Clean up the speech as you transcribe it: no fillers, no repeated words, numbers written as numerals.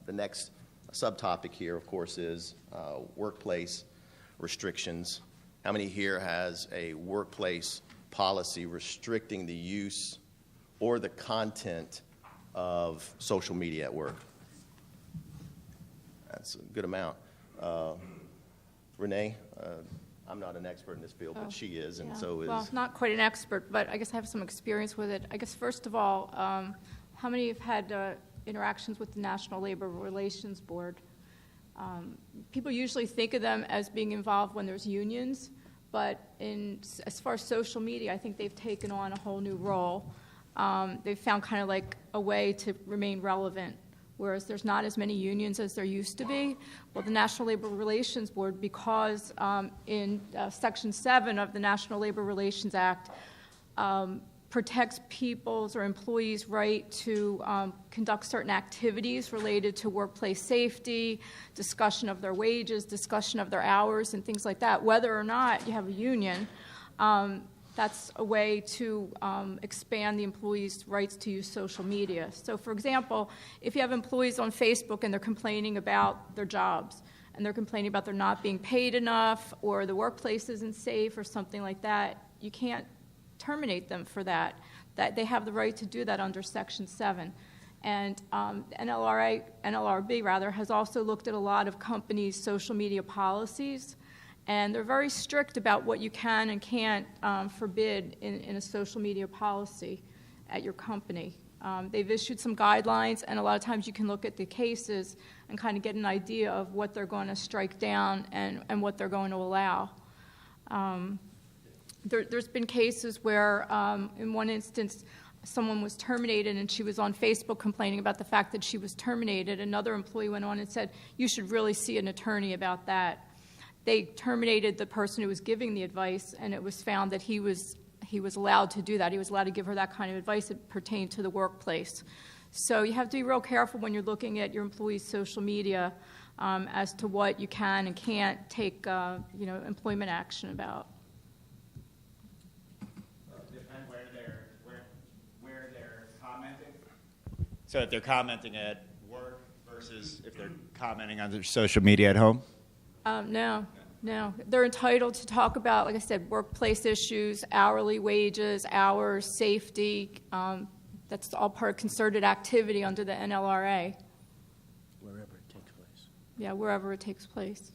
The next subtopic here, of course, is workplace restrictions. How many here has a workplace policy restricting the use or the content of social media at work? That's a good amount. Renee, I'm not an expert in this field, but she is, and so is... Well, not quite an expert, but I guess I have some experience with it. I guess, first of all, how many have had interactions with the National Labor Relations Board? People usually think of them as being involved when there's unions, but as far as social media, I think they've taken on a whole new role. They've found kind of like a way to remain relevant, whereas there's not as many unions as there used to be. Well, the National Labor Relations Board, because in Section 7 of the National Labor Relations Act, protects people's or employees' right to conduct certain activities related to workplace safety, discussion of their wages, discussion of their hours, and things like that. Whether or not you have a union, that's a way to expand the employees' rights to use social media. So, for example, if you have employees on Facebook and they're complaining about their jobs, and they're complaining about they're not being paid enough, or the workplace isn't safe, or something like that, you can't terminate them for that. That they have the right to do that under Section 7. And NLRB has also looked at a lot of companies' social media policies, and they're very strict about what you can and can't forbid in a social media policy at your company. They've issued some guidelines, and a lot of times you can look at the cases and kind of get an idea of what they're going to strike down and what they're going to allow. There's been cases where, in one instance, someone was terminated and she was on Facebook complaining about the fact that she was terminated. Another employee went on and said, "You should really see an attorney about that." They terminated the person who was giving the advice, and it was found that he was allowed to do that. He was allowed to give her that kind of advice that pertained to the workplace. So you have to be real careful when you're looking at your employees' social media as to what you can and can't take employment action about. Depend where they're commenting. So if they're commenting at work versus if they're commenting on their social media at home? No. They're entitled to talk about, like I said, workplace issues, hourly wages, hours, safety. That's all part of concerted activity under the NLRA. Wherever it takes place. Yeah, wherever it takes place.